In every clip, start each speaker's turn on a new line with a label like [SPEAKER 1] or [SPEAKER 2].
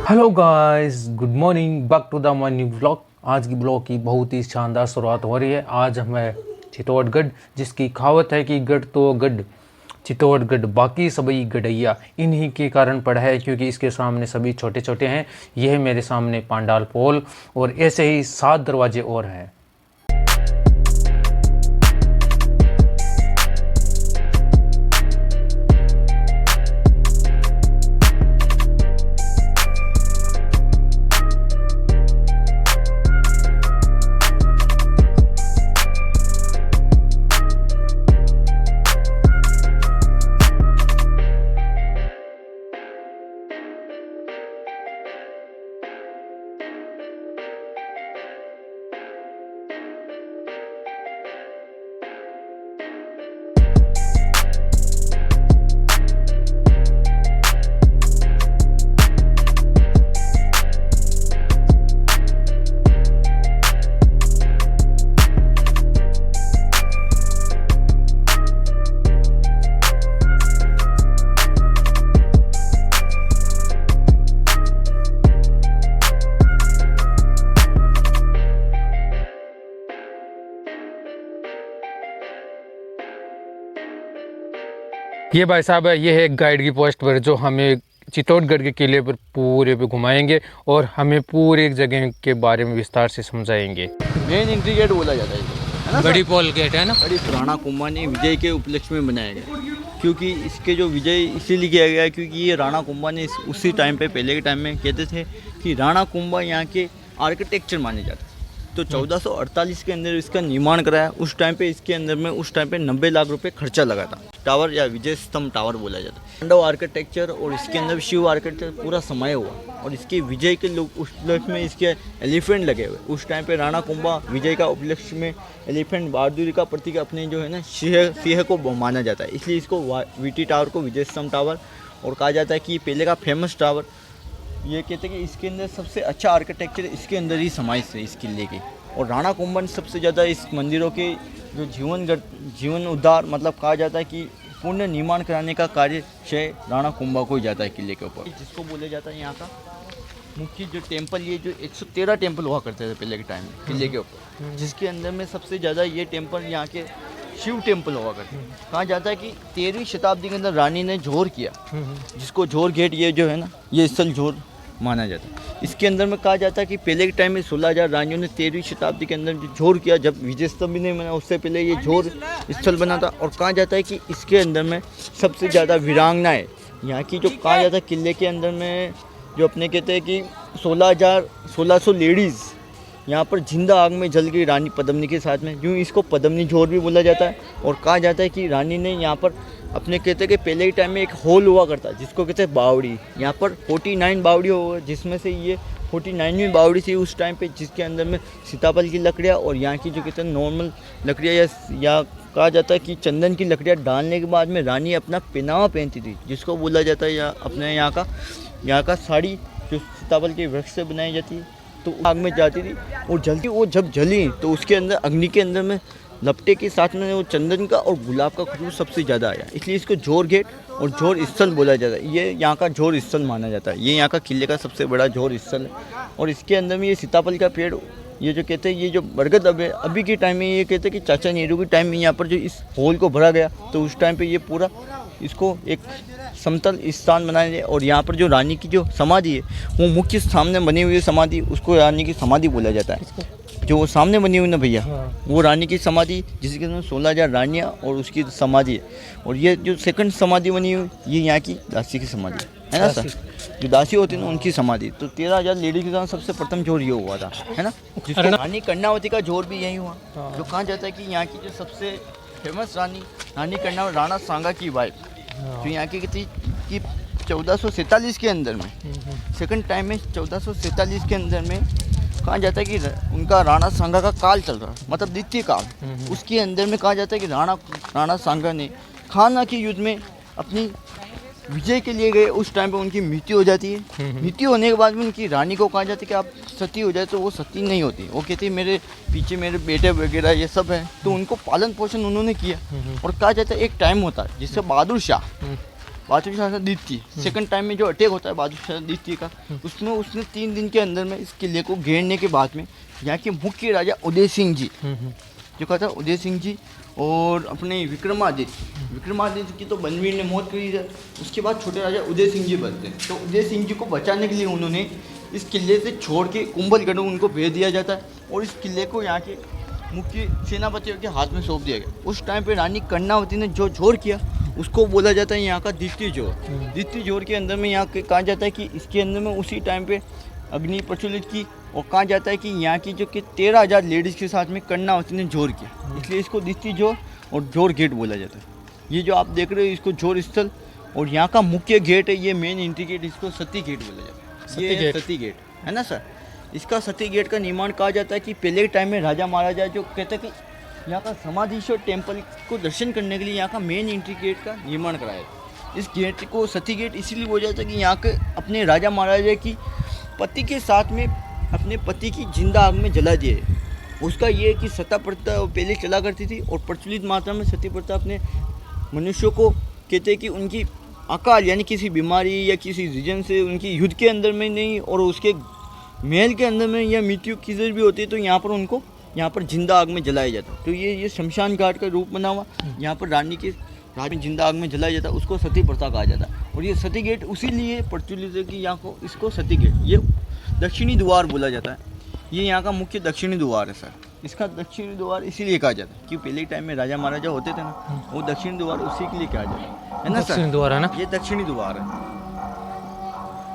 [SPEAKER 1] Hello guys, good morning, back to the my new blog. आज की blog की बहुत ही शानदार शुरुआत हो रही है। आज हमें चित्तौड़गढ़, जिसकी कहावत है कि गढ़ तो गढ़ चित्तौड़गढ़ बाकी सभी गढ़ैया, इन्हीं के कारण पड़ा है क्योंकि इसके सामने सभी छोटे छोटे हैं। यह मेरे सामने पांडाल पोल और ऐसे ही 7 दरवाजे और हैं। ये भाई साहब है, ये है एक गाइड की पोस्ट पर जो हमें चित्तौड़गढ़ के किले पर पूरे पे घुमाएंगे और हमें पूरे एक जगह के बारे में विस्तार से समझाएंगे।
[SPEAKER 2] मेन एंट्री गेट बोला जाता है ना,
[SPEAKER 1] बड़ी पोल गेट है ना।
[SPEAKER 2] बड़ी राणा कुंभा ने विजय के उपलक्ष्य में बनाया गया, क्योंकि इसके जो विजय इसीलिए किया गया क्योंकि ये राणा कुंभा ने उसी टाइम पे, पहले के टाइम में कहते थे कि राणा कुंभा यहाँ के आर्किटेक्चर माने जाते। तो 1448 के अंदर इसका निर्माण कराया। उस टाइम पे इसके अंदर में 90 लाख रुपए खर्चा लगा था। टावर या विजय स्तंभ टावर बोला जाता है। पांडव आर्किटेक्चर और इसके अंदर शिव आर्किटेक्चर पूरा समाया हुआ, और इसके विजय के लोग उपलक्ष्य में इसके एलिफेंट लगे हुए। उस टाइम पे राणा कुंभा विजय का उपलक्ष्य में एलिफेंट बहादुरी का प्रतीक अपने जो है ना सिंह को माना जाता है, इसलिए इसको वीटी टावर को विजय स्तंभ टावर और कहा जाता है कि पहले का फेमस टावर। ये कहते हैं कि इसके अंदर सबसे अच्छा आर्किटेक्चर इसके अंदर ही समाइश है इस किले के। और राणा कुंभा ने सबसे ज़्यादा इस मंदिरों के जो जीवन उद्धार मतलब कहा जाता है कि पुनः निर्माण कराने का कार्य श्रेय राणा कुंभा को ही जाता है किले के ऊपर, जिसको बोला जाता है यहाँ का मुख्य जो टेम्पल। ये जो 113 टेम्पल हुआ करते थे पहले के टाइम में किले के ऊपर, जिसके अंदर में सबसे ज़्यादा ये टेम्पल यहाँ के शिव टेम्पल हुआ करते हैं। कहा जाता है कि 13वीं शताब्दी के अंदर रानी ने झोर किया, जिसको झोर गेट ये जो है ना, ये स्थल झोर माना जाता है। इसके अंदर में कहा जाता है कि पहले के टाइम में 16,000 रानियों ने 13वीं शताब्दी के अंदर जो झोर किया, जब विजय स्तंभ नहीं बना उससे पहले ये झोर स्थल बना था। और कहा जाता है कि इसके अंदर में सबसे ज़्यादा वीरांगनाएँ यहाँ की, जो कहा जाता है किले के अंदर में जो अपने कहते हैं कि 1600 लेडीज़ यहाँ पर जिंदा आग में जल गई रानी पद्मिनी के साथ में, यूँ इसको पद्मिनी झोर भी बोला जाता है। और कहा जाता है कि रानी ने यहाँ पर अपने कहते हैं कि पहले के टाइम में एक हॉल हुआ करता है जिसको कहते हैं बावड़ी। यहाँ पर 49 बावड़ी हुआ, जिसमें से ये 49वीं बावड़ी थी उस टाइम पे, जिसके अंदर में सीताफल की लकड़ियाँ और यहाँ की जो कहते हैं नॉर्मल लकड़ियाँ या कहा जाता है कि चंदन की लकड़ियाँ डालने के बाद में रानी अपना पहनावा पहनती थी, जिसको बोला जाता है या अपने यहाँ का साड़ी जो सीताफल के वृक्ष से बनाई जाती है, तो आग में जाती थी और जलती। वो जब जली तो उसके अंदर अग्नि के अंदर में लपटे के साथ में वो चंदन का और गुलाब का खुशबू सबसे ज़्यादा आया, इसलिए इसको झोर गेट और झोर स्थल बोला जाता है। ये यहाँ का झोर स्थल माना जाता है। ये यहाँ का किले का सबसे बड़ा झोर स्थल है। और इसके अंदर में ये सीताफल का पेड़, ये जो कहते हैं ये जो बरगद अभी के टाइम में ये कहते हैं कि चाचा नेहरू के टाइम में यहाँ पर जो इस हॉल को भरा गया, तो उस टाइम पर ये पूरा इसको एक समतल स्थान बनाया जाए। और यहाँ पर जो रानी की जो समाधि है वो मुख्य सामने बनी हुई समाधि, उसको रानी की समाधि बोला जाता है। जो वो सामने बनी हुई ना भैया, वो रानी की समाधि, जिसके अंदर 16,000 रानियाँ और उसकी समाधि है। और ये जो सेकंड समाधि बनी हुई ये यहाँ की दासी की समाधि है ना सर, जो दासी होती है ना उनकी समाधि। तो 13,000 लेडीज के साथ सबसे प्रथम जोर ये हुआ था, है ना, जिसको रानी कर्णावती का जोर भी यही हुआ। जो कहा जाता है कि यहाँ की जो सबसे फेमस रानी कर्णावती राणा सांगा की वाइफ, जो यहाँ की थी कि 1447 के अंदर में सेकंड टाइम में 1447 के अंदर में कहा जाता है कि उनका राणा सांगा का काल चल रहा, मतलब द्वितीय काल। उसके अंदर में कहा जाता है कि राणा सांगा ने खाना के युद्ध में अपनी विजय के लिए गए। उस टाइम पे उनकी मृत्यु हो जाती है। मृत्यु होने के बाद में उनकी रानी को कहा जाता है कि आप सती हो जाए, तो वो सती नहीं होती। वो कहती है मेरे पीछे मेरे बेटे वगैरह ये सब है, तो उनको पालन पोषण उन्होंने किया। और कहा जाता है एक टाइम होता है जिससे बहादुर बादशाह शाहदीती सेकंड टाइम में जो अटैक होता है बादशाह शाहदीती का, उसमें उसने 3 दिन के अंदर में इस किले को घेरने के बाद में यहाँ के मुख्य राजा उदय सिंह जी, जो कहा था उदय सिंह जी, और अपने विक्रमादित्य की तो बनवीर ने मौत करी है। उसके बाद छोटे राजा उदय सिंह जी बनते हैं। तो उदय सिंह जी को बचाने के लिए उन्होंने इस किले से छोड़ के कुंभलगढ़ उनको भेज दिया जाता है और इस किले को यहाँ के मुख्य सेनापतियों के हाथ में सौंप दिया गया। उस टाइम पे रानी कर्णावती ने जो जोर किया उसको बोला जाता है यहाँ का द्वितीय जोर। द्वितीय जोर के अंदर में यहाँ कहा जाता है कि इसके अंदर में उसी टाइम पे अग्नि प्रज्वलित की, और कहा जाता है कि यहाँ की जो कि 13,000 लेडीज़ के साथ में कर्णावती ने जोर किया, इसलिए इसको द्वितीय जोर और जोर गेट बोला जाता है। ये जो आप देख रहे हो इसको जोर स्थल, और यहाँ का मुख्य गेट है ये मेन एंट्री गेट, इसको सती गेट बोला जाता है। ये सती गेट है ना सर। इसका सती गेट का निर्माण कहा जाता है कि पहले के टाइम में राजा महाराजा जो कहते हैं कि यहाँ का समाधीश्वर टेम्पल को दर्शन करने के लिए यहाँ का मेन एंट्री गेट का निर्माण कराया। इस गेट को सती गेट इसीलिए बोला जाता है कि यहाँ के अपने राजा महाराजा की पति के साथ में अपने पति की जिंदा आग में जला दिए। उसका ये है कि सती प्रथा पहले चला करती थी और प्रचलित मात्रा में सती प्रथा अपने मनुष्यों को कहते हैं कि उनकी अकाल यानी किसी बीमारी या किसी रीजन से उनकी युद्ध के अंदर में नहीं और उसके महल के अंदर में या मृत्यु की जरूरत भी होती है तो यहाँ पर उनको यहाँ पर जिंदा आग में जलाया जाता है। तो ये शमशान घाट का रूप बना हुआ यहाँ पर रानी के रात में जिंदा आग में जलाया जाता है, उसको सती प्रथा कहा जाता है। और ये सती गेट उसी लिए प्रचलित है कि यहाँ को इसको सती गेट, ये दक्षिणी द्वार बोला जाता है। ये यहाँ का मुख्य दक्षिणी द्वार है सर। इसका दक्षिणी द्वार इसीलिए कहा जाता है कि पहले टाइम में राजा महाराजा होते थे ना, वो दक्षिणी द्वार उसी के लिए कहा जाता है ना सर।
[SPEAKER 1] द्वार है ना,
[SPEAKER 2] ये दक्षिणी द्वार है।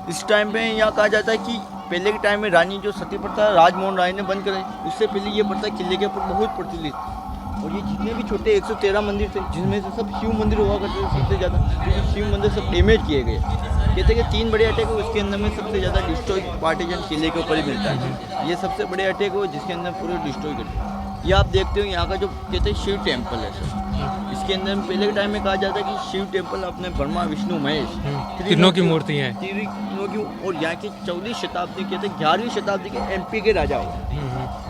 [SPEAKER 2] इस टाइम पे यहाँ कहा जाता है कि पहले के टाइम में रानी जो सती प्रथा राजमोहन राय ने बंद कराई, उससे पहले ये प्रथा किले के ऊपर बहुत प्रचलित थी। और ये जितने भी छोटे 113 मंदिर थे जिसमें से सब शिव मंदिर हुआ करते थे सबसे ज़्यादा, क्योंकि शिव मंदिर सब डैमेज किए गए। कहते हैं कि 3 बड़े अटैक हुए, उसके अंदर में सबसे ज़्यादा डिस्ट्रॉय पार्टीजन किले के ऊपर ही मिलता है। ये सबसे बड़े अटैक हुए जिसके अंदर पूरे डिस्ट्रॉय करते। ये आप देखते हो यहाँ का जो कहते हैं शिव टेम्पल है सर। इसके अंदर पहले के टाइम में कहा जाता है कि शिव टेम्पल अपने ब्रह्मा विष्णु महेश
[SPEAKER 1] तीनों की मूर्ति है,
[SPEAKER 2] तीनों की। और यहाँ की 14वीं शताब्दी कहते हैं 11वीं शताब्दी के MP के राजा हुए,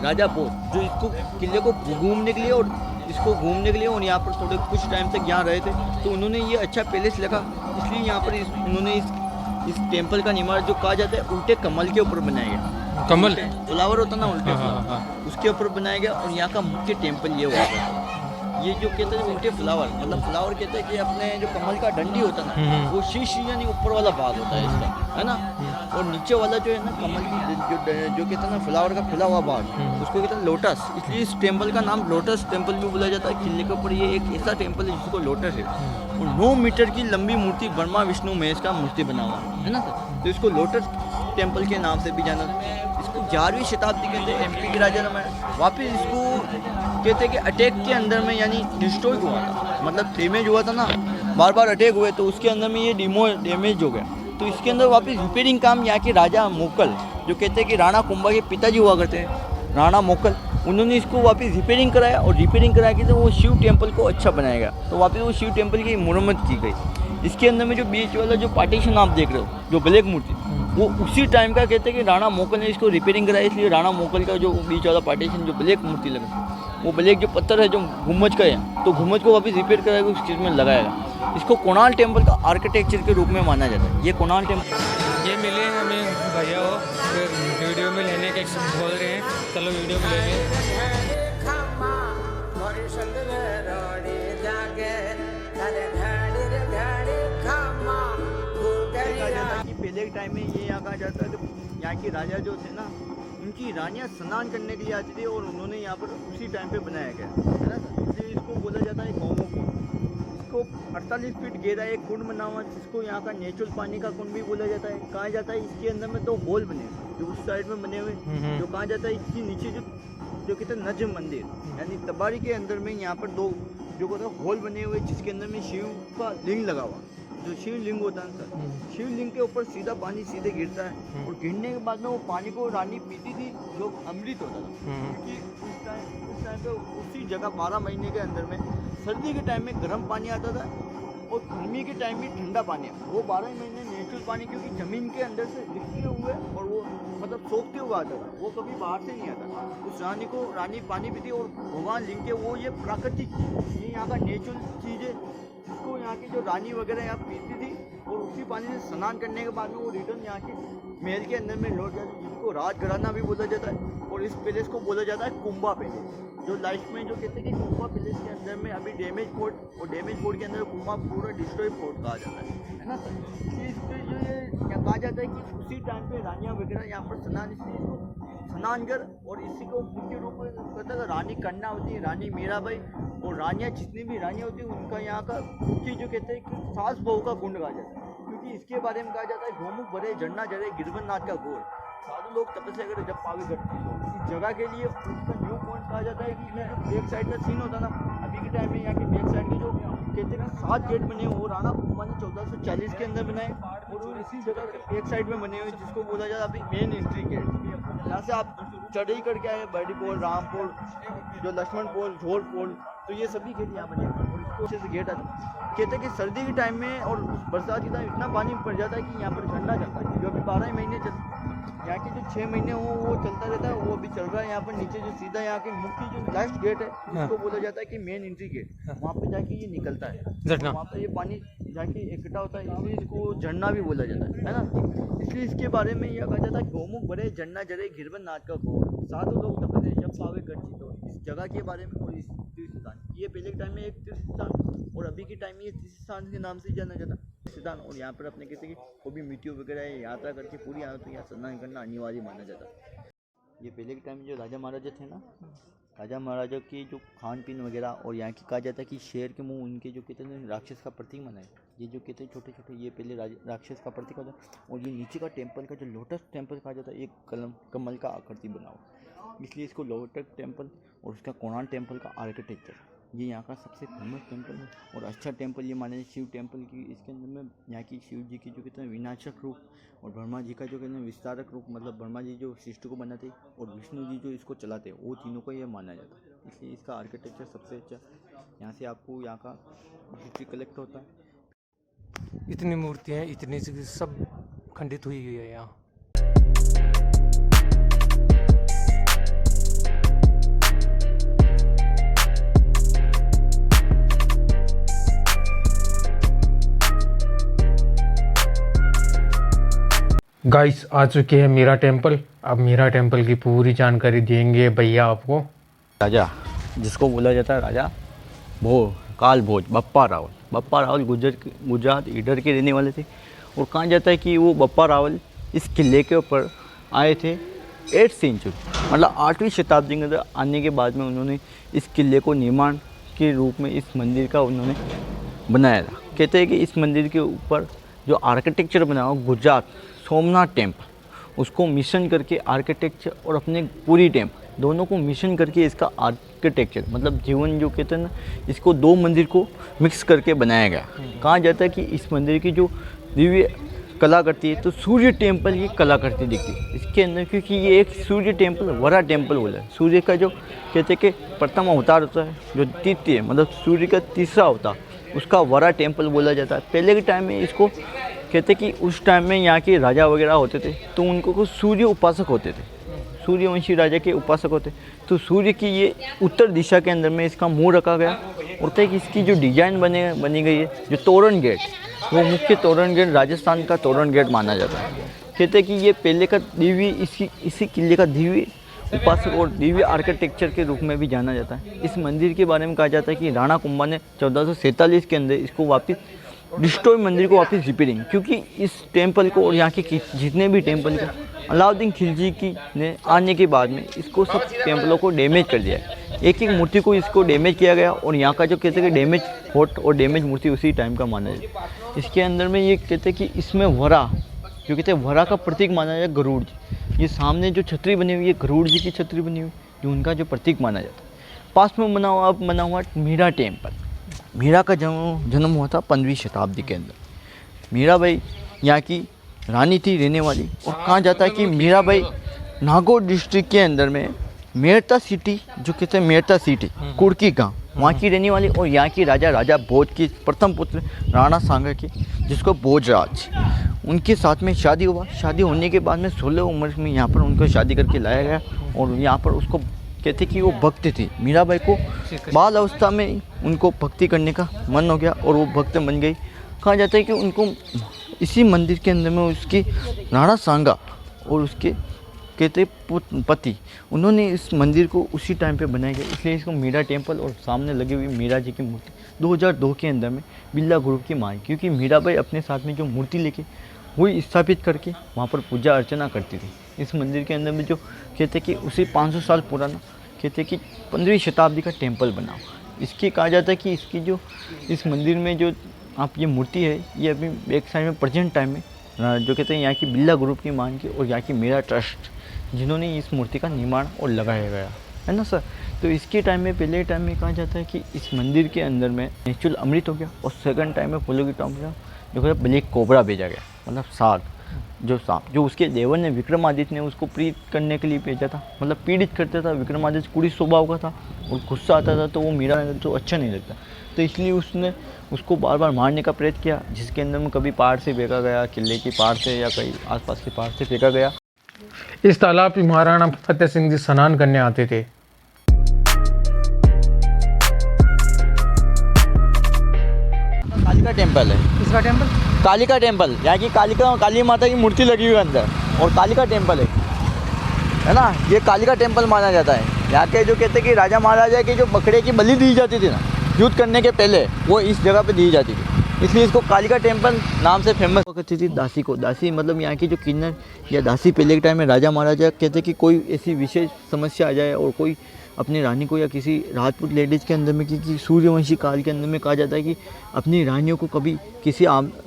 [SPEAKER 2] राजा बोध, जो इसको किले को घूमने के लिए और इसको घूमने के लिए और यहाँ पर थोड़े कुछ टाइम तक यहाँ रहे थे, तो उन्होंने ये अच्छा पैलेस लगा, इसलिए यहाँ पर उन्होंने इस टेम्पल का निर्माण जो कहा जाता है उल्टे कमल के ऊपर बनाया गया। कमल फ्लावर होता ना, उल्टे फ्लावर उसके ऊपर बनाया गया। और यहाँ का मुख्य टेम्पल ये हुआ है। ये जो कहते हैं उल्टे फ्लावर, मतलब फ्लावर कहते हैं कि अपने जो कमल का डंडी होता है ना, वो शीश यानी ऊपर वाला भाग होता है इसका, है ना। और नीचे वाला जो है ना कमल की जो कहते हैं ना फ्लावर का खुला हुआ भाग, उसको कहते हैं लोटस। इसलिए इस टेम्पल का नाम लोटस टेम्पल भी बोला जाता है। किले के ऊपर ये एक ऐसा टेम्पल है जिसको लोटस है। और 9 मीटर की लंबी मूर्ति ब्रह्मा विष्णु महेश का मूर्ति बना हुआ है ना सर। तो इसको लोटस टेम्पल के नाम से भी जाना जाता है। इसको 11वीं शताब्दी के अंदर MP के राजा ने वापस इसको कहते हैं कि अटैक के अंदर में यानी डिस्ट्रॉय हुआ था, मतलब डैमेज हुआ था ना, बार बार अटैक हुए तो उसके अंदर में ये डैमेज हो गया। तो इसके अंदर वापस रिपेयरिंग काम यहाँ के राजा मोकल, जो कहते हैं कि राणा कुंभा के पिताजी हुआ करते हैं, राणा मोकल, उन्होंने इसको वापस रिपेयरिंग कराया। और रिपेयरिंग करा के तो वो शिव टेम्पल को अच्छा बनाया गया। तो वापस वो शिव टेम्पल की मुरम्मत की गई। इसके अंदर में जो बीच वाला जो पार्टीशन आप देख रहे हो, जो ब्लैक मूर्ति, वो उसी टाइम का कहते हैं कि राणा मोकल ने इसको रिपेयरिंग कराया। इसलिए राणा मोकल का जो बीच वाला पार्टीशन जो ब्लैक मूर्ति लगा, वो ब्लैक जो पत्थर है जो गुम्बज का है, तो गुम्बज को वापस रिपेयर कराया उस चीज़ में लगाएगा। इसको कोणार्क टेम्पल का आर्किटेक्चर के रूप में माना जाता है। ये कोणार्क टेम्पल
[SPEAKER 1] ये मिले हमें भैया हो, फिर वीडियो में लेने के बोल रहे हैं, चलो वीडियो में ले लें।
[SPEAKER 2] पहले के टाइम में ये यहाँ कहा जाता है कि यहाँ के राजा जो थे ना, उनकी रानियाँ स्नान करने के लिए आती थी और उन्होंने यहाँ पर उसी टाइम पे बनाया गया है ना। इसलिए इसको बोला जाता है होमो कुंड। इसको 48 फीट गहरा एक कुंड बना हुआ, जिसको यहाँ का नेचुरल पानी का कुंड भी बोला जाता है। कहा जाता है इसके अंदर में 2 होल बने जो उस साइड में बने हुए, जो कहा जाता है इसके नीचे जो कहते हैं नजम मंदिर यानी तबारी के अंदर में यहाँ पर 2 जो कहते हैं होल बने हुए, जिसके अंदर में शिव का लिंग लगा हुआ, जो शिवलिंग होता है सर। शिवलिंग के ऊपर सीधा पानी सीधे गिरता है और गिरने के बाद में वो पानी को रानी पीती थी, जो अमृत होता था। क्योंकि उस टाइम पे उसी जगह 12 महीने के अंदर में सर्दी के टाइम में गर्म पानी आता था और गर्मी के टाइम में ठंडा पानी। वो 12 महीने नेचुरल पानी, क्योंकि ज़मीन के अंदर से लिखते हुए और वो मतलब सोखते हुए आता था, वो कभी बाहर से नहीं आता। उस रानी पानी पीती और भगवान लिंग के वो ये प्राकृतिक, ये यहाँ का नेचुरल चीज़ है, जिसको यहाँ की जो रानी वगैरह यहाँ पीती थी और उसी पानी से स्नान करने के बाद में वो रिटर्न यहाँ के महल के अंदर में लौट जाते हैं, जिनको राजघराना भी बोला जाता है। और इस पैलेस को बोला जाता है कुंभा पैलेस, जो लाइफ में जो कहते हैं कि कुंभा पैलेस के अंदर में अभी डैमेज फोर्ट, और डैमेज फोर्ट के अंदर कुंभा पूरा डिस्ट्रॉय फोर्ट कहा जाता है ना सर। इस पे जो ये कहा जाता है कि उसी टाइम पे रानियाँ वगैरह यहाँ पर स्नान, इसलिए इसको स्नानगर, और इसी को मुख्य रूप में कहता है रानी कर्णावती, रानी मीराबाई और रानियाँ, जितनी भी रानियाँ होती हैं उनका यहाँ का मुख्य जो कहते हैं कि सास बहू का कुंड कहा जाता है, क्योंकि इसके बारे में कहा जाता है गोमुख भरे झरना जरे गिरवननाथ का गोर, साधु लोग तपस्या करे जब पावे करते हैं। इस जगह के लिए उसका न्यू पॉइंट कहा जाता है कि ये जो बैक साइड का सीन होता ना अभी के टाइम में, यहाँ के बैक साइड के जो कहते हैं 7 गेट बने वो राणा कुंभा ने 1440 के अंदर बनाए, और वो इसी जगह के बैक साइड में बने हुए जिसको बोला जाता है अभी मेन एंट्री गेट। यहाँ से आप चढ़ाई करके आए बड़ी पोल, राम पोल, जो लक्ष्मण पोल, झोर पोल, तो ये सभी गेट यहाँ बने हुए और इसको अच्छे से गेट आता है। कहते हैं कि सर्दी के टाइम में और बरसात के टाइम इतना पानी पड़ जाता है कि यहाँ पर झंडा चलता है, जो अभी 12 महीने यहाँ के जो 6 महीने हो वो चलता रहता है, वो अभी चल रहा है। यहाँ पर नीचे जो सीधा यहाँ के मुख्य जो लास्ट गेट है उसको बोला जाता है कि मेन एंट्री गेट, वहाँ पे जाके ये निकलता है, वहाँ पर ये पानी जाके इकट्ठा होता है, इसलिए इसको झरना भी बोला जाता है ना। इसलिए इसके बारे में यह कहा जाता है गोमुख भरे झरना जरे घिरवन नाथ का घोर, साधु लोग तपस्या जब पावे गढ़ जीतो। इस जगह के बारे में और इस तीर्थ स्थान, ये पहले के टाइम में एक तीर्थ स्थान और अभी के टाइम में ये तीर्थ स्थान के नाम से जाना जाता है स्थान। और यहाँ पर अपने कहते हैं कि कोई भी मृत्यु वगैरह यात्रा करके पूरी यहाँ तो यहाँ स्नान करना अनिवार्य माना जाता है। ये पहले के टाइम में जो राजा महाराजा थे ना, राजा महाराजा की जो खान पीन वगैरह, और यहाँ की कहा जाता है कि शेर के मुंह उनके जो कहते हैं राक्षस का प्रतीक माना है। ये जो कहते हैं छोटे छोटे ये पहले राक्षस का प्रतीक होता है। और ये नीचे का टेम्पल का जो लोटस टेम्पल कहा जाता है, एक कमल का आकृति बना हुआ, इसलिए इसको लोटस टेम्पल। और उसका कोणार्क टेम्पल का आर्किटेक्चर, ये यहाँ का सबसे फेमस टेम्पल है और अच्छा टेम्पल ये माने शिव टेम्पल की। इसके अंदर में यहाँ की शिव जी की जो कहते हैं विनाशक रूप, और ब्रह्मा जी का जो कहते हैं विस्तारक रूप, मतलब ब्रह्मा जी जो सृष्टि को बनाते और विष्णु जी जो इसको चलाते, वो तीनों को ये माना जाता है। इसलिए इसका आर्किटेक्चर सबसे अच्छा। यहाँ से आपको यहाँ का हिस्ट्री कलेक्ट होता है।
[SPEAKER 1] इतनी मूर्तियाँ इतनी सब खंडित हुई है यहाँ। गाइस आ चुके हैं मीरा टेम्पल। अब मीरा टेम्पल की पूरी जानकारी देंगे भैया आपको।
[SPEAKER 2] राजा जिसको बोला जाता है राजा काल भोज बप्पा रावल गुजरात ईडर के रहने वाले थे। और कहा जाता है कि वो बप्पा रावल इस किले के ऊपर आए थे 8th सेंचुरी, मतलब 8वीं शताब्दी के अंदर आने के बाद में उन्होंने इस किले को निर्माण के रूप में इस मंदिर का उन्होंने बनाया था। कहते हैं कि इस मंदिर के ऊपर जो आर्किटेक्चर बना हुआ गुजरात सोमनाथ टेम्पल, उसको मिशन करके आर्किटेक्चर और अपने पूरी टेम्पल दोनों को मिशन करके इसका आर्किटेक्चर मतलब जीवन जो कहते हैं ना, इसको 2 मंदिर को मिक्स करके बनाया गया। कहा जाता है कि इस मंदिर की जो दिव्य कला करती है तो सूर्य टेम्पल की कला करती दिखती है इसके अंदर, क्योंकि ये एक सूर्य टेम्पल वरा टेम्पल बोला है। सूर्य का जो कहते हैं कि प्रथम अवतार होता है, जो तृतीय मतलब सूर्य का तीसरा अवतार, उसका वरा टेम्पल बोला जाता है। पहले के टाइम में इसको कहते कि उस टाइम में यहाँ के राजा वगैरह होते थे तो उनको को सूर्य उपासक होते थे, सूर्यवंशी राजा के उपासक होते। तो सूर्य की ये उत्तर दिशा के अंदर में इसका मुंह रखा गया। और तक इसकी जो डिजाइन बनी गई है, जो तोरण गेट, वो मुख्य तोरण गेट राजस्थान का तोरण गेट माना जाता है। कहते हैं कि ये पहले का दिव्य इसी किले का दिव्य उपासक और दिव्य आर्किटेक्चर के रूप में भी जाना जाता है। इस मंदिर के बारे में कहा जाता है कि राणा कुंभा ने 1447 के अंदर इसको वापस डिस्ट्रॉय मंदिर को वापस रिपेयरिंग, क्योंकि इस टेम्पल को और यहाँ के जितने भी टेम्पल को अलाउद्दीन खिलजी की ने आने के बाद में इसको सब टेम्पलों को डैमेज कर दिया है। एक एक मूर्ति को इसको डैमेज किया गया और यहाँ का जो कहते हैं कि डैमेज फोर्ट और डैमेज मूर्ति उसी टाइम का माना जाए। इसके अंदर में ये कहते हैं कि इसमें वरा, जो कहते हैं वरा का प्रतीक माना जाए गरुड़ जी। ये सामने जो छतरी बनी हुई है गरुड़ जी की छतरी बनी हुई, जो उनका जो प्रतीक माना जाता है। पास में बना हुआ मीरा टेम्पल। मीरा का जन्म हुआ था 15वीं शताब्दी के अंदर। मीराबाई यहाँ की रानी थी रहने वाली। और कहा जाता है कि मीराबाई नागौर डिस्ट्रिक्ट के अंदर में मेड़ता सिटी, जो कहते हैं मेड़ता सिटी कुर्की गांव, वहाँ की रहने वाली। और यहाँ की राजा भोज की प्रथम पुत्र राणा सांगा की, जिसको भोजराज, उनके साथ में शादी हुआ। शादी होने के बाद में 16 उम्र में यहाँ पर उनको शादी करके लाया गया। और यहाँ पर उसको कहते कि वो भक्त थी। मीराबाई को बाल अवस्था में उनको भक्ति करने का मन हो गया और वो भक्त बन गई। कहा जाता है कि उनको इसी मंदिर के अंदर में उसकी राणा सांगा और उसके कहते पति, उन्होंने इस मंदिर को उसी टाइम पे बनाया गया, इसलिए इसको मीरा टेम्पल और सामने लगी हुई मीरा जी की मूर्ति 2002 के अंदर में बिरला ग्रुप की मांग, क्योंकि मीराबाई अपने साथ में जो मूर्ति लेके वही स्थापित करके वहाँ पर पूजा अर्चना करती थी। इस मंदिर के अंदर में जो कहते कि उसी 500 साल पुराना कहते कि 15वीं शताब्दी का टेम्पल बना। इसकी कहा जाता है कि इसकी जो इस मंदिर में जो आप ये मूर्ति है, ये अभी बैक साइड में प्रेजेंट टाइम में जो कहते हैं यहाँ की बिरला ग्रुप की मान की और यहाँ की मीरा ट्रस्ट जिन्होंने इस मूर्ति का निर्माण और लगाया गया है ना सर। तो इसके टाइम में पहले टाइम में कहा जाता है कि इस मंदिर के अंदर में नेचुरल अमृत हो गया और सेकंड टाइम में फूलों की टॉप जो है ब्लैक कोबरा भेजा गया, मतलब साग जो सांप जो उसके देवर ने विक्रमादित्य ने उसको प्रीत करने के लिए भेजा था, मतलब पीड़ित करता था। विक्रमादित्य कुड़ी स्वभाव का था और गुस्सा आता था तो वो मीरा तो अच्छा नहीं लगता, तो इसलिए उसने उसको बार बार मारने का प्रयत्न किया, जिसके अंदर में कभी पहाड़ से फेंका गया, किले की पहाड़ से या कहीं आसपास के पहाड़ से फेंका गया।
[SPEAKER 1] इस तालाब में महाराणा फतेह सिंह जी स्नान करने आते थे।
[SPEAKER 2] कालिका टेम्पल है,
[SPEAKER 1] इसका टेम्पल
[SPEAKER 2] कालिका टेम्पल, यहाँ की कालिका काली माता की मूर्ति लगी हुई है अंदर और कालिका टेम्पल है ना। ये कालिका टेम्पल माना जाता है। यहाँ के जो कहते हैं कि राजा महाराजा की जो बकरे की बलि दी जाती थी ना युद्ध करने के पहले, वो इस जगह पे दी जाती थी, इसलिए इसको कालिका टेम्पल नाम से फेमस करती थी। दासी को, दासी मतलब यहाँ की जो किन्नर या दासी पहले के टाइम में राजा महाराजा कहते कि कोई ऐसी विशेष समस्या आ जाए और कोई अपनी रानी को या किसी राजपूत लेडीज़ के अंदर में कि सूर्यवंशी काल के अंदर में कहा जाता है कि अपनी रानियों को कभी किसी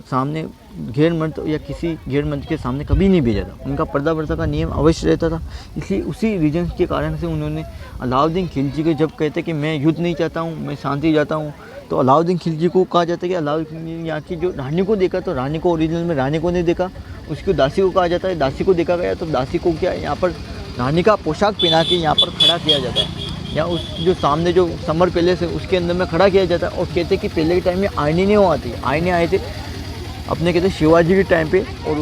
[SPEAKER 2] सामने गैर मर्द या किसी गैर मर्द के सामने कभी नहीं भेजा था, उनका पर्दा वर्दा का नियम अवश्य रहता था। इसलिए उसी रीजन के कारण से उन्होंने अलाउद्दीन खिलजी को जब कहते कि मैं युद्ध नहीं चाहता हूँ, मैं शांति चाहता हूँ, तो अलाउद्दीन खिलजी को कहा जाता है कि अलाउद्दीन यहाँ की जो रानी को देखा तो रानी को ओरिजिनल में रानी को नहीं देखा, उसको दासी को कहा जाता है, दासी को देखा गया तो दासी को क्या यहाँ पर रानी का पोशाक पहना के यहाँ पर खड़ा किया जाता है, या उस जो सामने जो समर पैलेस है उसके अंदर में खड़ा किया जाता है। और कहते कि पहले के टाइम में आईने नहीं हुआ थे, आईने आए थे अपने कहते शिवाजी के टाइम पे और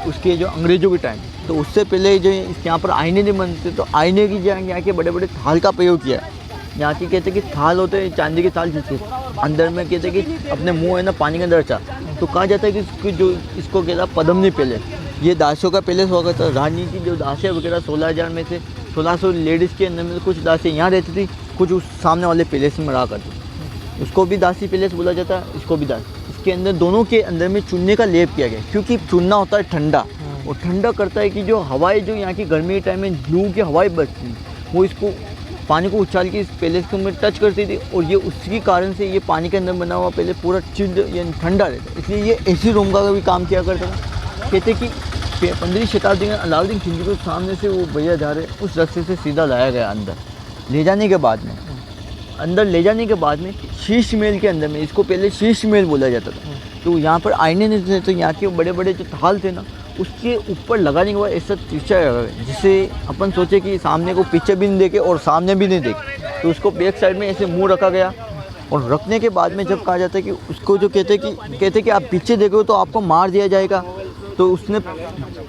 [SPEAKER 2] उसके जो अंग्रेजों के टाइम, तो उससे पहले जो यहाँ पर आईने नहीं बनते, तो आईने की जगह यहाँ के बड़े बड़े थाल का प्रयोग किया है। यहाँ की कहते कि थाल होते हैं चांदी के थाल, जिसके अंदर में कहते कि अपने मुंह है ना पानी के अंदर अच्छा, तो कहा जाता है कि इसको जो इसको कहता पद्मनी पैलेस, ये दासियों का पैलेस हुआ करता। रानी की जो दासियाँ वगैरह 16,000 में से 1600 लेडीज़ के अंदर में कुछ दासी यहाँ रहती थी, कुछ उस सामने वाले पैलेस में रहा करती थी, उसको भी दासी पैलेस बोला जाता है, इसको भी दासी। इसके अंदर दोनों के अंदर में चूने का लेप किया गया, क्योंकि चूना होता है ठंडा और ठंडा करता है कि जो हवाएं जो यहाँ की गर्मी के टाइम में लू की हवाएं बचती हैं वो इसको पानी को उछाल के इस पैलेस को में टच करती थी, और ये उसके कारण से ये पानी के अंदर बना हुआ पहले पूरा चिल्ड यानी ठंडा रहता, इसलिए ये एसी रूम का भी काम किया करता था। कहते कि 15वीं शताब्दी में अलाउद्दीन खिलजी को सामने से वो भैया जा रहे उस रास्ते से सीधा लाया गया अंदर ले जाने के बाद में, अंदर ले जाने के बाद में शीश महल के अंदर में, इसको पहले शीश महल बोला जाता था, तो यहाँ पर आईने नहीं थे, तो यहाँ के बड़े बड़े जो थाल थे ना उसके ऊपर लगाने के बाद ऐसा शीशा जिससे अपन सोचे कि सामने को पीछे भी नहीं देखे और सामने भी नहीं देखे, तो उसको बैक साइड में ऐसे मुंह रखा गया। और रखने के बाद में जब कहा जाता है कि उसको जो कहते कि आप पीछे देखो तो आपको मार दिया जाएगा, तो उसने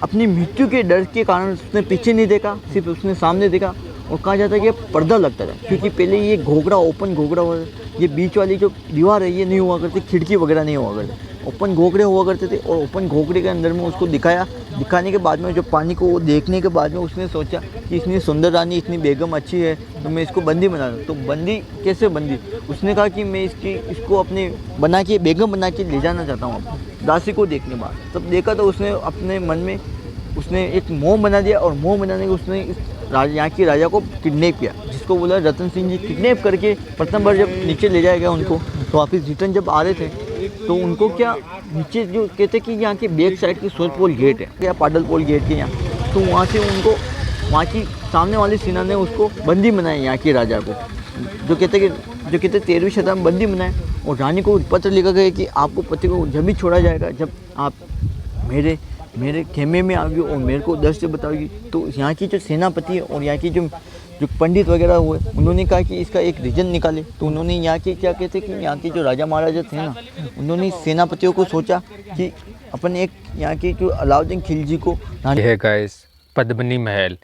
[SPEAKER 2] अपनी मृत्यु के डर के कारण उसने पीछे नहीं देखा, सिर्फ उसने सामने देखा। और कहा जाता है कि पर्दा लगता था, क्योंकि पहले ये घोघरा ओपन घोघरा हुआ, ये बीच वाली जो दीवार है ये नहीं हुआ करती, खिड़की वगैरह नहीं हुआ करती, ओपन घोघरे हुआ करते थे। और ओपन घोघरे के अंदर में उसको दिखाने के बाद में जो पानी को देखने के बाद में उसने सोचा कि इतनी सुंदर रानी, इतनी बेगम अच्छी है, तो मैं इसको बंदी बना दूँ। तो बंदी कैसे बंदी, उसने कहा कि मैं इसको अपने बना के बेगम बना के ले जाना चाहता हूँ दासी को देखने बाद। तब देखा तो उसने अपने मन में उसने एक मोह बना दिया, और मोह बनाने के उसने यहाँ की राजा को किडनैप किया, जिसको बोला रतन सिंह जी। किडनैप करके प्रथम बार जब नीचे ले जाया गया उनको, तो वापस रिटर्न जब आ रहे थे तो उनको क्या नीचे जो कहते कि यहाँ के बैक साइड की सोलपोल गेट है या पाडलपोल गेट के यहाँ, तो वहाँ से उनको वहाँ की सामने वाली सेना ने उसको बंदी बनाया यहाँ के राजा को, जो कहते 13वीं शताब्दी में बंदी बनाए। और रानी को पत्र लिखा गया कि आपको पति को जब भी छोड़ा जाएगा जब आप मेरे खेमे में आओगी और मेरे को दर्श बताओगी। तो यहाँ की जो सेनापति है और यहाँ की जो पंडित वगैरह हुए, उन्होंने कहा कि इसका एक रीजन निकाले। तो उन्होंने यहाँ के क्या कहते कि यहाँ के जो राजा महाराजा थे ना, उन्होंने सेनापतियों को सोचा कि अपन एक यहाँ के जो अलाउद्दीन खिलजी को
[SPEAKER 1] है गाइस पद्मिनी महल।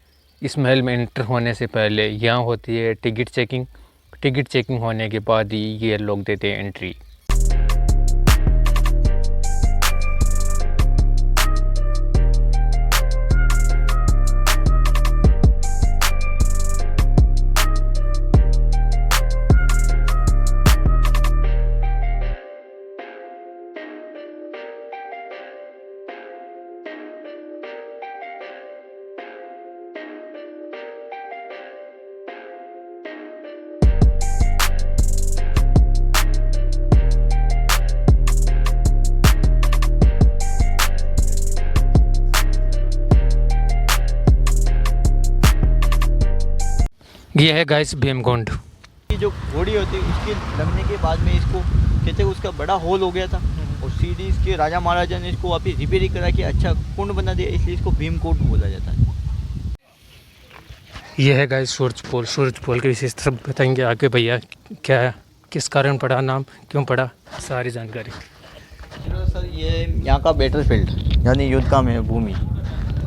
[SPEAKER 1] इस महल में एंटर होने से पहले यहाँ होती है टिकट चेकिंग। टिकट चेकिंग होने के बाद ही ये लोग देते हैं एंट्री। ये है गाइस भीमकुंड।
[SPEAKER 2] की जो घोड़ी होती है उसके लगने के बाद में इसको कहते हैं उसका बड़ा होल हो गया था और सीधी इसके राजा महाराजा ने इसको वापिस रिपेयरिंग करा के अच्छा कुंड बना दिया, इसलिए इसको भीमकुंड बोला जाता है।
[SPEAKER 1] ये है गाइस सूरज पोल की विशेषता सब बताएंगे आगे भैया, क्या है, किस कारण पड़ा नाम, क्यों पड़ा, सारी जानकारी।
[SPEAKER 2] सर ये यहाँ का बैटलफील्ड यानी युद्ध का में भूमि,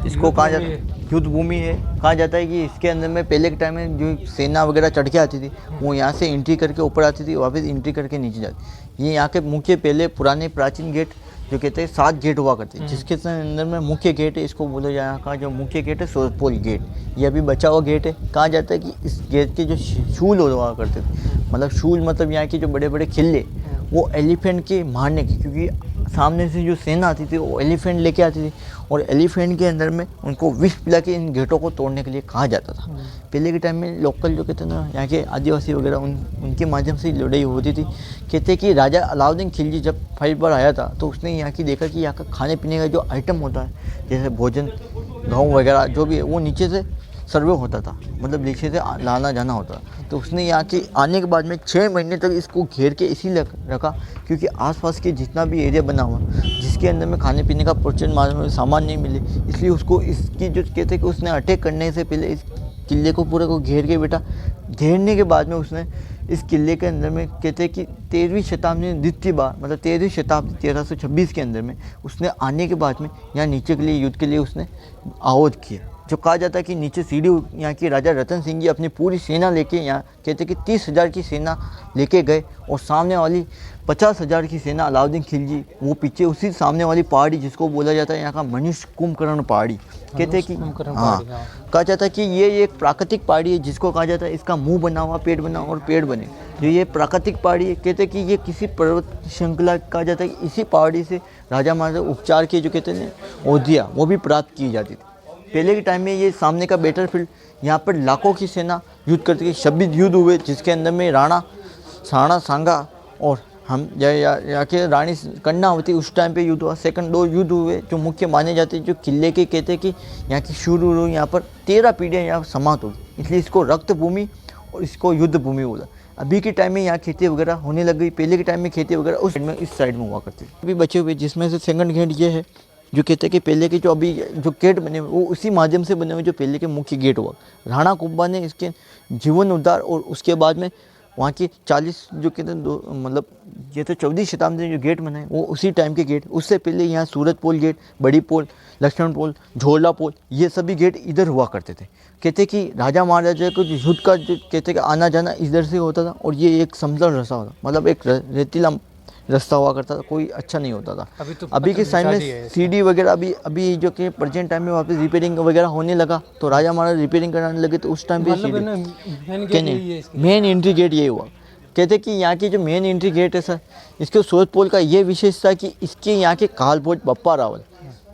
[SPEAKER 2] इसको कहा जाता है युद्ध भूमि है। कहा जाता है कि इसके अंदर में पहले के टाइम में जो सेना वगैरह चढ़ के आती थी वो यहाँ से एंट्री करके ऊपर आती थी, वापस एंट्री करके नीचे जाती। ये यहाँ के मुख्य पहले पुराने प्राचीन गेट जो कहते हैं 7 गेट हुआ करते हैं, जिसके अंदर में मुख्य गेट है, इसको बोला जाए यहाँ का जो मुख्य गेट है सूरजपोल गेट। ये अभी बचा हुआ गेट है। कहा जाता है कि इस गेट के जो शूल हुआ करते थे, मतलब शूल मतलब यहाँ के जो बड़े बड़े किले वो एलिफेंट के मारने के, क्योंकि सामने से जो सेना आती थी वो एलिफेंट लेके आती थी और एलिफेंट के अंदर में उनको विष पिला के इन गेटों को तोड़ने के लिए कहा जाता था। पहले के टाइम में लोकल जो कहते हैं ना यहाँ के आदिवासी वगैरह उनके माध्यम से लड़ाई होती थी। कहते कि राजा अलाउद्दीन खिलजी जब पहली बार आया था तो उसने यहाँ की देखा कि यहाँ का खाने पीने का जो आइटम होता है जैसे भोजन गेहूँ वगैरह जो भी है वो नीचे से सर्वे होता था, मतलब नीचे से लाना जाना होता। तो उसने यहाँ के आने के बाद में 6 महीने तक इसको घेर के इसीलिए रखा क्योंकि आसपास के जितना भी एरिया बना हुआ जिसके अंदर में खाने पीने का प्रचुर सामान नहीं मिले, इसलिए उसको इसकी जो कहते हैं कि उसने अटैक करने से पहले इस किले को पूरे को घेर के बेटा, घेरने के बाद में उसने इस किले के अंदर में कहते हैं कि 13वीं शताब्दी में द्वितीय बार मतलब 13वीं शताब्दी 1326 के अंदर में उसने आने के बाद में यहाँ नीचे के लिए युद्ध के लिए उसने आह्वान किया। जो कहा जाता है कि नीचे सीढ़ी यहाँ की राजा रतन सिंह जी अपनी पूरी सेना लेके यहाँ कहते कि 30,000 की सेना लेके गए और सामने वाली 50,000 की सेना अलाउद्दीन खिलजी वो पीछे उसी सामने वाली पहाड़ी जिसको बोला जाता है यहाँ का मनुष्य कुंभकर्ण पहाड़ी कहते हैं कि हाँ कहा जाता है कि ये एक प्राकृतिक पहाड़ी है जिसको कहा जाता है इसका मुंह बना हुआ पेट बना और पेड़ बने, जो ये प्राकृतिक पहाड़ी है। कहते हैं कि ये किसी पर्वत श्रृंखला कहा जाता है कि इसी पहाड़ी से राजा महाराजा उपचार के जो कहते हैं औधिया वो भी प्राप्त की जाती थी। पहले के टाइम में ये सामने का बैटलफील्ड यहाँ पर लाखों की सेना युद्ध करती थी। 26 युद्ध हुए जिसके अंदर में राणा साणा सांगा और हम यहाँ के रानी कर्णावती उस टाइम पे युद्ध हुआ। सेकंड 2 युद्ध हुए जो मुख्य माने जाते हैं, जो किले के कहते हैं कि यहाँ की शुरू हुई, यहाँ पर 13 पीढ़ियाँ यहाँ समाप्त हो गई, इसलिए इसको रक्त भूमि और इसको युद्ध भूमि बोला। अभी के टाइम में यहाँ खेती वगैरह होने लग गई, पहले के टाइम में खेती वगैरह उस साइड में इस साइड में हुआ करती थी। अभी बचे हुए जिसमें से सेकंड गेट ये है जो कहते हैं कि पहले के जो अभी जो गेट बने हुए वो उसी माध्यम से बने हुए जो पहले के मुख्य गेट हुआ। राणा कुंभा ने इसके जीवन उद्धार और उसके बाद में वहाँ की 40 जो कहते हैं मतलब ये तो 14वीं शताब्दी में जो गेट बनाए वो उसी टाइम के गेट। उससे पहले यहाँ सूरजपोल गेट, बड़ी पोल, लक्ष्मण पोल, झोला पोल ये सभी गेट इधर हुआ करते थे। कहते कि राजा महाराजा को युद्ध का जो कहते कि आना जाना इधर से होता था और ये एक समतल रास्ता होता, मतलब एक रेतीला रास्ता हुआ करता था, कोई अच्छा नहीं होता था। अभी के टाइम में सीढ़ी वगैरह अभी जो कि प्रेजेंट टाइम में वापस रिपेयरिंग वगैरह होने लगा तो राजा महाराजा रिपेयरिंग कराने लगे तो उस टाइम पे मेन एंट्री गेट ये हुआ। कहते कि यहाँ की जो मेन एंट्री गेट है सर, इसके सूरजपोल का ये विशेषता कि इसके यहाँ के कालभोज बप्पा रावल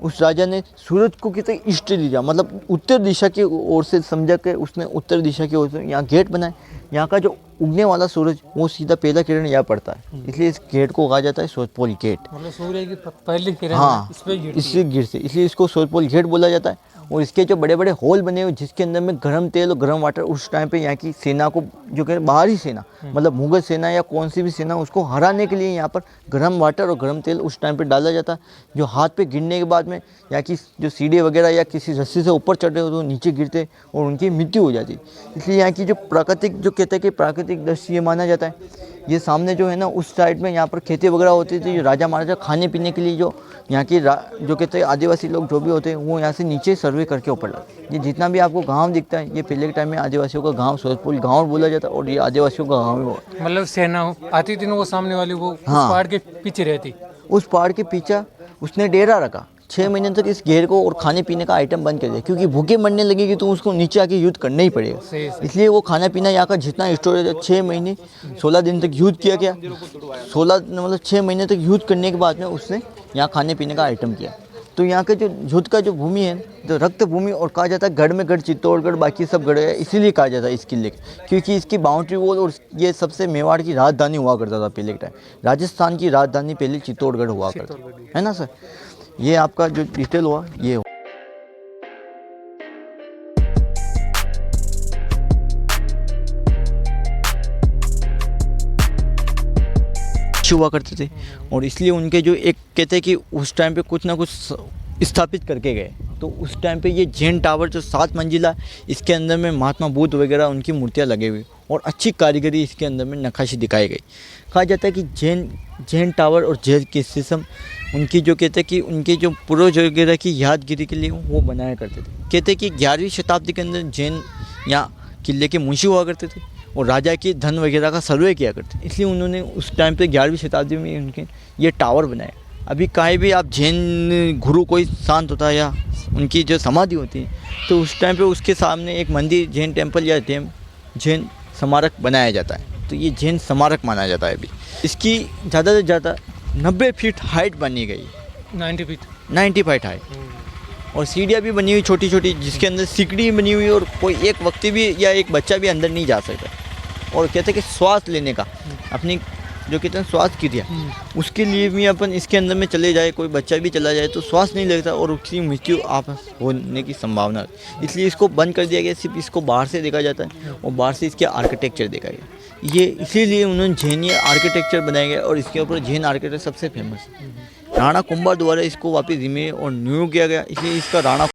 [SPEAKER 2] उस राजा ने सूरज को कितने ईस्ट दिया, मतलब उत्तर दिशा की ओर से समझा के उसने उत्तर दिशा की ओर से यहाँ गेट बनाए। यहाँ का जो उगने वाला सूरज वो सीधा पहला किरण यहाँ पड़ता है, इसलिए इस गेट को कहा जाता है सूरजपोल गेट।
[SPEAKER 1] मतलब सूर्य की पहली किरण
[SPEAKER 2] हाँ इससे गिरती है, इसलिए इसको सूरजपोल गेट बोला जाता है। और इसके जो बड़े बड़े होल बने हुए जिसके अंदर में गर्म तेल और गर्म वाटर उस टाइम पे यहाँ की सेना को जो कि बाहरी सेना मतलब मुगल सेना या कौन सी भी सेना उसको हराने के लिए यहाँ पर गर्म वाटर और गर्म तेल उस टाइम पे डाला जाता है, जो हाथ पे गिरने के बाद में यहाँ की जो सीढ़ी वगैरह या किसी रस्सी से ऊपर चढ़ रहे हो तो नीचे गिरते और उनकी मृत्यु हो जाती। इसलिए यहाँ की जो प्राकृतिक जो कहते हैं कि प्राकृतिक दृश्य ये माना जाता है। ये सामने जो है ना उस साइड में यहाँ पर खेती वगैरह होती थी, जो राजा महाराजा खाने पीने के लिए जो यहाँ की जो कहते हैं आदिवासी लोग जो भी होते हैं वो यहाँ से नीचे सर्वे करके ऊपर लाते। ये जितना भी आपको गांव दिखता है ये पहले के टाइम में आदिवासियों का गांव सूरजपोल गांव बोला जाता है और ये आदिवासियों का गाँव ही हुआ।
[SPEAKER 1] मतलब सेना आती थी ना वो सामने वाली वो पहाड़ के पीछे रहती,
[SPEAKER 2] उस पहाड़ के पीछे उसने डेरा रखा। 6 महीने तक इस घेर को और खाने पीने का आइटम बंद कर दिया, क्योंकि भूखे मरने लगेगी तो उसको नीचे आके युद्ध करना ही पड़ेगा। इसलिए वो खाना पीना यहाँ का जितना स्टोरेज है 6 महीने 16 दिन तक युद्ध किया गया। 16 मतलब 6 महीने तक युद्ध करने के बाद में उसने यहाँ खाने पीने का आइटम किया। तो यहाँ के जो युद्ध का जो भूमि है तो रक्त भूमि और कहा जाता है गढ़ में गढ़ चित्तौड़गढ़ बाकी सब गढ़ है, इसीलिए कहा जाता है इस किले क्योंकि इसकी बाउंड्री वॉल और ये सबसे मेवाड़ की राजधानी हुआ करता था पहले के टाइम। राजस्थान की राजधानी पहले चित्तौड़गढ़ हुआ करता है ना सर। ये आपका जो डिटेल हुआ ये हुआ। हुआ करते थे और इसलिए उनके जो एक कहते हैं कि उस टाइम पे कुछ ना कुछ स्थापित करके गए। तो उस टाइम पे ये जैन टावर जो 7 मंजिला, इसके अंदर में महात्मा बुद्ध वगैरह उनकी मूर्तियाँ लगी हुई और अच्छी कारीगरी इसके अंदर में नक्काशी दिखाई गई। कहा जाता है कि जैन टावर और जैन की सिस्टम उनकी जो कहते हैं कि उनके जो पूर्वज वगैरह की यादगिरी के लिए वो बनाया करते थे। कहते हैं कि 11वीं शताब्दी के अंदर जैन यहाँ किले के मुंशी हुआ करते थे और राजा की धन वगैरह का सर्वे किया करते, इसलिए उन्होंने उस टाइम पे 11वीं शताब्दी में उनके ये टावर बनाए। अभी कहीं भी आप जैन गुरु कोई शांत होता है या उनकी जो समाधि होती है तो उस टाइम पे उसके सामने एक मंदिर, जैन टेम्पल या जैन स्मारक बनाया जाता है। तो ये जैन स्मारक माना जाता है। अभी इसकी ज़्यादा से ज़्यादा 90 फीट हाइट बनी गई,
[SPEAKER 1] 90 फीट
[SPEAKER 2] 90 फीट हाइट, और सीढ़ियाँ भी बनी हुई छोटी छोटी, जिसके अंदर सीढ़ी बनी हुई और कोई एक व्यक्ति भी या एक बच्चा भी अंदर नहीं जा सकता। और कहते हैं कि श्वास लेने का अपनी जो कहते हैं श्वास क्रिया, उसके लिए भी अपन इसके अंदर में चले जाए, कोई बच्चा भी चला जाए तो श्वास नहीं लगता और उसकी मृत्यु आप होने की संभावना है। इसलिए इसको बंद कर दिया गया, सिर्फ इसको बाहर से देखा जाता है और बाहर से इसके आर्किटेक्चर देखा गया। ये इसीलिए उन्होंने जैन आर्किटेक्चर बनाया गया और इसके ऊपर जैन आर्किटेक्चर सबसे फेमस है। राणा कुंभा द्वारा इसको वापस रिमे और न्यू किया गया, इसलिए इसका राणा